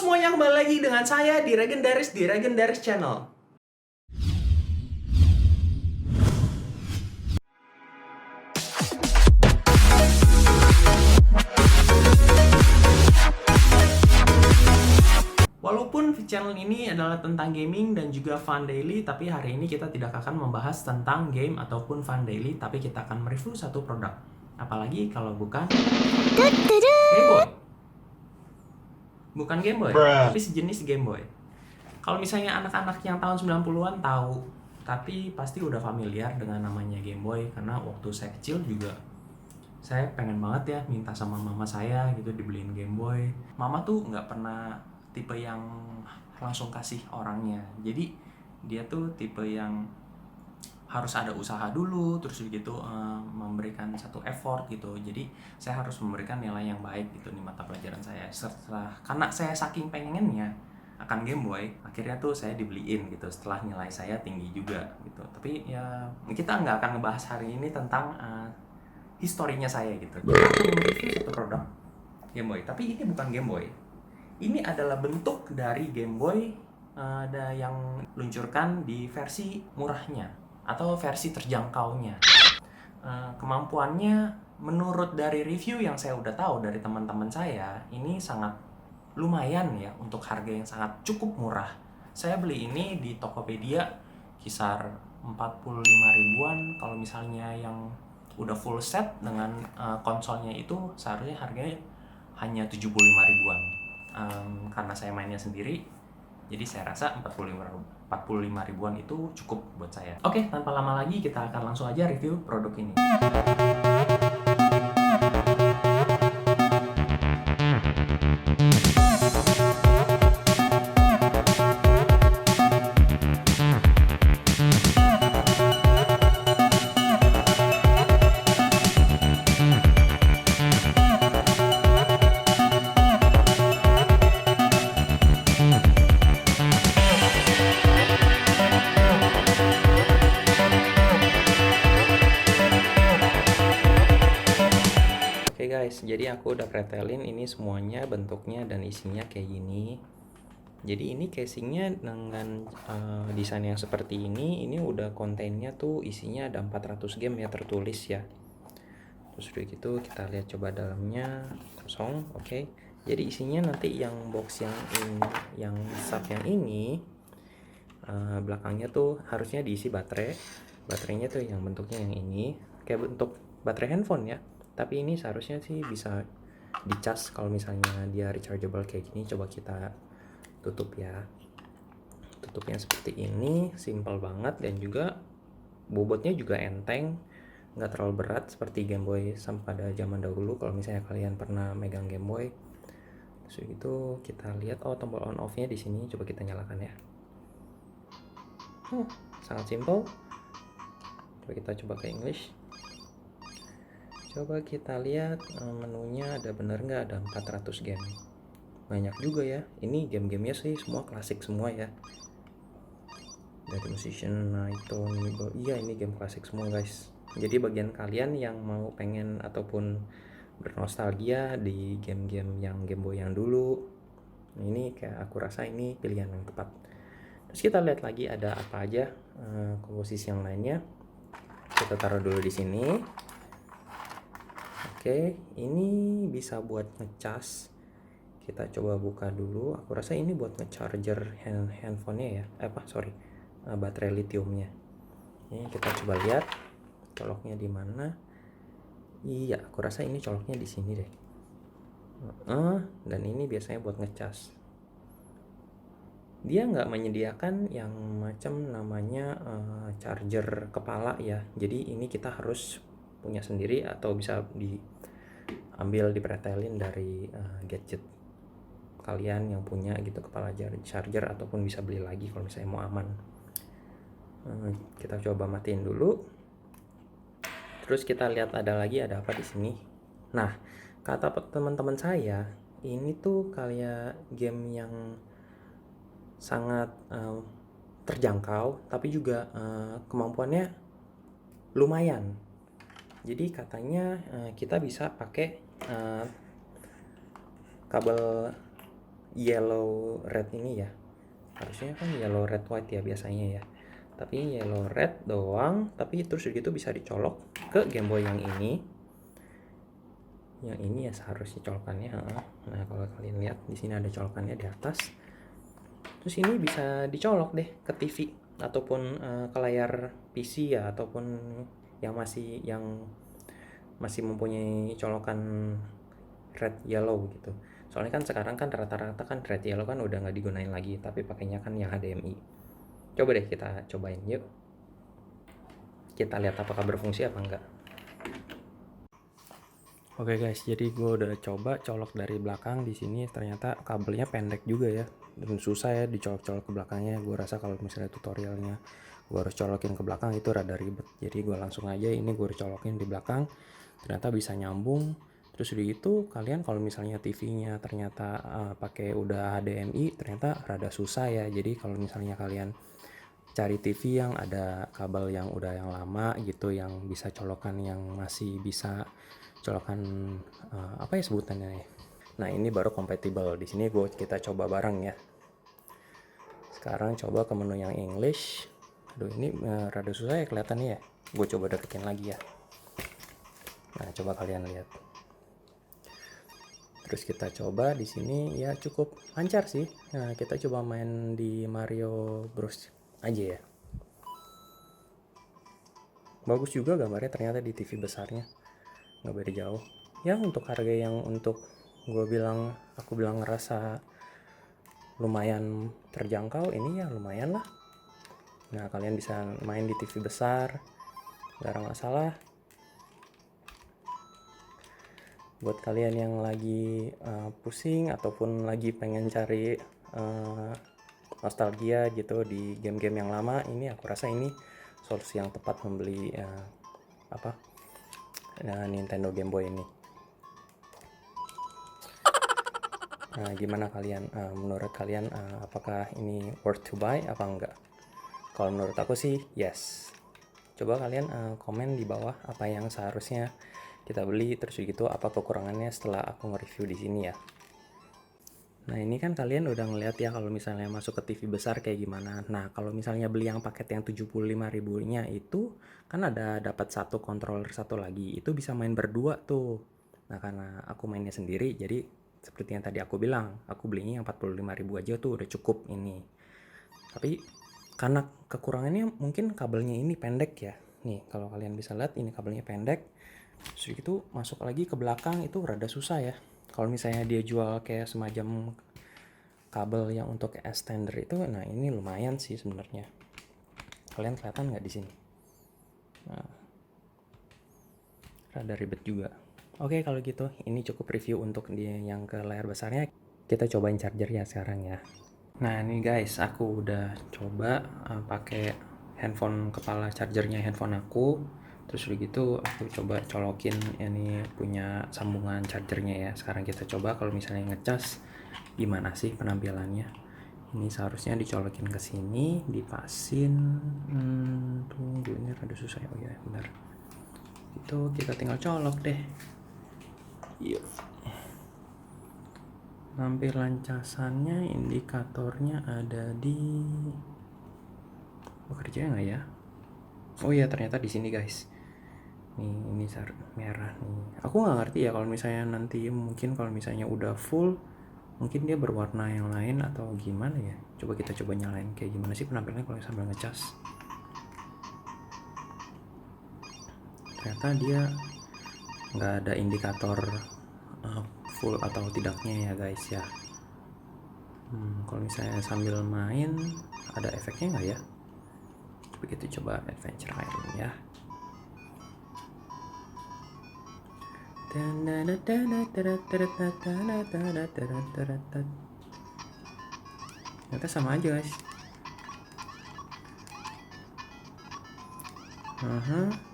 semuanya, kembali lagi dengan saya di Legendaris Channel. Walaupun channel ini adalah tentang gaming dan juga fun daily, tapi hari ini kita tidak akan membahas tentang game ataupun fun daily, tapi kita akan mereview satu produk. Apalagi kalau bukan Game Boy. Bukan Game Boy, tapi sejenis Game Boy. Kalau misalnya anak-anak yang tahun 90-an tahu, tapi pasti udah familiar dengan namanya Game Boy, karena waktu saya kecil juga saya pengen banget ya minta sama mama saya gitu dibeliin Game Boy. Mama tuh nggak pernah tipe yang langsung kasih orangnya, jadi dia tuh tipe yang harus ada usaha dulu, terus gitu memberikan satu effort gitu. Jadi saya harus memberikan nilai yang baik gitu di mata pelajaran saya. Setelah karena saya saking pengennya akan Game Boy, akhirnya tuh saya dibeliin gitu setelah nilai saya tinggi juga gitu. Tapi ya kita nggak akan ngebahas hari ini tentang historinya saya gitu. Kita akan mereview satu produk Game Boy, tapi ini bukan Game Boy. Ini adalah bentuk dari Game Boy ada yang luncurkan di versi murahnya atau versi terjangkaunya. Kemampuannya menurut dari review yang saya udah tahu dari teman-teman saya, ini sangat lumayan ya untuk harga yang sangat cukup murah. Saya beli ini di Tokopedia kisar 45 ribuan. Kalau misalnya yang udah full set dengan konsolnya itu seharusnya harganya hanya 75 ribuan. Karena saya mainnya sendiri, jadi saya rasa 45 ribuan itu cukup buat saya. Oke, tanpa lama lagi kita akan langsung aja review produk ini. Oke guys, jadi aku udah pretelin ini semuanya bentuknya dan isinya kayak gini. Jadi ini casingnya dengan desain yang seperti ini udah kontennya tuh isinya ada 400 game ya tertulis ya. Terus udah gitu kita lihat coba dalamnya kosong, oke. Jadi isinya nanti yang box yang sub yang ini belakangnya tuh harusnya diisi baterai. Baterainya tuh yang bentuknya yang ini, kayak bentuk baterai handphone ya. Tapi ini seharusnya sih bisa dicas kalau misalnya dia rechargeable kayak gini. Coba kita tutup ya. Tutupnya seperti ini, simple banget dan juga bobotnya juga enteng, nggak terlalu berat seperti Game Boy pada zaman dahulu. Kalau misalnya kalian pernah megang Game Boy, terus itu kita lihat tombol on off-nya di sini. Coba kita nyalakan ya. Sangat simple. Coba kita ke English. Coba kita lihat menunya ada bener nggak, ada 400 game. Banyak juga ya. Ini game-gamenya sih semua klasik semua ya. Dari Musician, Naito, Nibo. Iya, ini game klasik semua guys. Jadi bagian kalian yang mau pengen ataupun bernostalgia di game-game yang Game Boy yang dulu, ini kayak aku rasa ini pilihan yang tepat. Terus kita lihat lagi ada apa aja komposisi yang lainnya. Kita taruh dulu di sini. Oke, ini bisa buat ngecas. Kita coba buka dulu. Aku rasa ini buat ngecharger handphonenya ya. Baterai litiumnya. Ini kita coba lihat coloknya di mana. Iya, aku rasa ini coloknya di sini deh. Dan ini biasanya buat ngecas. Dia nggak menyediakan yang macam namanya charger kepala ya. Jadi ini kita harus punya sendiri atau bisa diambil dipretelin dari gadget kalian yang punya gitu kepala charger, ataupun bisa beli lagi kalau misalnya mau aman. Kita coba matiin dulu. Terus kita lihat ada apa di sini. Nah, kata teman-teman saya, ini tuh kayak game yang sangat terjangkau, tapi juga kemampuannya lumayan. Jadi katanya kita bisa pakai kabel yellow red ini ya, harusnya kan yellow red white ya biasanya ya, tapi yellow red doang. Tapi terus gitu bisa dicolok ke Game Boy yang ini ya, seharusnya colokannya. Nah kalau kalian lihat di sini ada colokannya di atas. Terus ini bisa dicolok deh ke TV ataupun ke layar PC ya, ataupun yang masih mempunyai colokan red yellow gitu. Soalnya kan sekarang kan rata-rata kan red yellow kan udah nggak digunain lagi, tapi pakainya kan yang HDMI. Coba deh kita cobain yuk. Kita lihat apakah berfungsi apa enggak. Oke guys, jadi gue udah coba colok dari belakang di sini, ternyata kabelnya pendek juga ya, dan susah ya dicolok-colok ke belakangnya. Gue rasa kalau misalnya tutorialnya gue harus colokin ke belakang itu rada ribet, jadi gue langsung aja ini gue colokin di belakang, ternyata bisa nyambung. Terus di itu kalian kalau misalnya TV-nya ternyata pakai udah HDMI, ternyata rada susah ya. Jadi kalau misalnya kalian cari TV yang ada kabel yang udah yang lama gitu, yang bisa colokan, yang masih bisa colokan apa ya sebutannya ya. Nah ini baru compatible. Di sini kita coba bareng ya. Sekarang coba ke menu yang English. Aduh ini rada susah ya kelihatannya ya. Gue coba deketin lagi ya. Nah coba kalian lihat. Terus kita coba di sini ya, cukup lancar sih. Nah kita coba main di Mario Bros aja ya. Bagus juga gambarnya ternyata di TV besarnya, nggak beda jauh ya. Untuk harga yang aku bilang ngerasa lumayan terjangkau, ini ya lumayan lah. Nah kalian bisa main di TV besar, nggak ada masalah. Buat kalian yang lagi pusing ataupun lagi pengen cari nostalgia gitu di game-game yang lama, ini aku rasa ini solusi yang tepat membeli Nintendo Game Boy ini. Nah, gimana kalian? Menurut kalian apakah ini worth to buy apa enggak? Kalau menurut aku sih yes. Coba kalian komen di bawah apa yang seharusnya kita beli, terus gitu apa kekurangannya setelah aku nge-review di sini ya. Nah ini kan kalian udah ngeliat ya kalau misalnya masuk ke TV besar kayak gimana. Nah kalau misalnya beli yang paket yang 75.000-nya itu kan ada dapat satu controller satu lagi, itu bisa main berdua tuh. Nah karena aku mainnya sendiri, jadi seperti yang tadi aku bilang, aku belinya yang 45.000 aja tuh udah cukup ini. Tapi karena kekurangannya mungkin kabelnya ini pendek ya. Nih kalau kalian bisa lihat ini kabelnya pendek. Terus itu masuk lagi ke belakang itu rada susah ya. Kalau misalnya dia jual kayak semacam kabel yang untuk extender itu, nah ini lumayan sih sebenarnya. Kalian kelihatan nggak di sini? Nah, rada ribet juga. Oke kalau gitu, ini cukup review untuk dia yang ke layar besarnya. Kita cobain chargernya sekarang ya. Nah ini guys, aku udah coba pakai handphone kepala chargernya handphone aku. Terus begitu aku coba colokin ini punya sambungan chargernya ya. Sekarang kita coba kalau misalnya ngecas gimana sih penampilannya. Ini seharusnya dicolokin ke sini, dipasin. Tunggu ini rada susah ya. Oh ya benar. Itu kita tinggal colok deh. Yuk. Tampilan casannya, indikatornya ada di bekerja nggak ya? Oh ya ternyata di sini guys. Ini merah nih. Aku nggak ngerti ya kalau misalnya nanti mungkin kalau misalnya udah full mungkin dia berwarna yang lain atau gimana ya. Coba kita coba nyalain kayak gimana sih penampilannya kalau sambil ngecas. Ternyata dia nggak ada indikator full atau tidaknya ya guys ya. Kalau misalnya sambil main ada efeknya nggak ya? Begitu coba Adventure Island ya. Ternyata sama aja guys.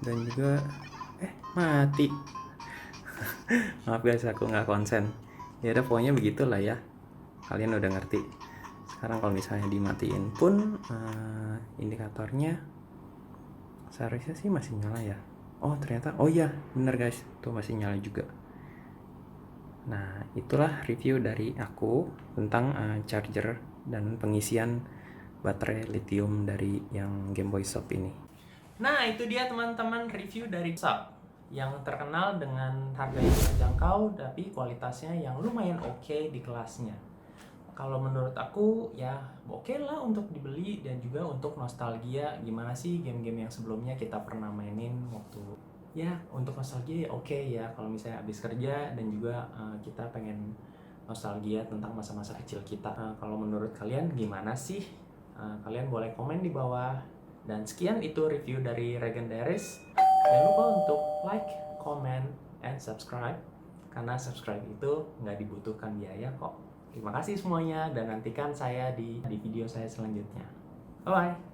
Dan juga mati. Maaf guys aku nggak konsen. Ya udah pokoknya begitulah ya. Kalian udah ngerti. Sekarang kalau misalnya dimatiin pun indikatornya seharusnya sih masih nyala ya. Oh ternyata, oh iya bener guys, tuh masih nyala juga. Nah, itulah review dari aku tentang charger dan pengisian baterai lithium dari yang Game Boy Shop ini. Nah, itu dia teman-teman review dari Shop yang terkenal dengan harga yang terjangkau tapi kualitasnya yang lumayan oke di kelasnya. Kalau menurut aku ya oke lah untuk dibeli dan juga untuk nostalgia gimana sih game-game yang sebelumnya kita pernah mainin waktu ya untuk nostalgia ya oke ya kalau misalnya habis kerja dan juga kita pengen nostalgia tentang masa-masa kecil kita. Kalau menurut kalian gimana sih? Kalian boleh komen di bawah. Dan sekian itu review dari Regendaris. Jangan lupa untuk like, comment, and subscribe karena subscribe itu nggak dibutuhkan biaya kok. Terima kasih semuanya dan nantikan saya di video saya selanjutnya. Bye bye.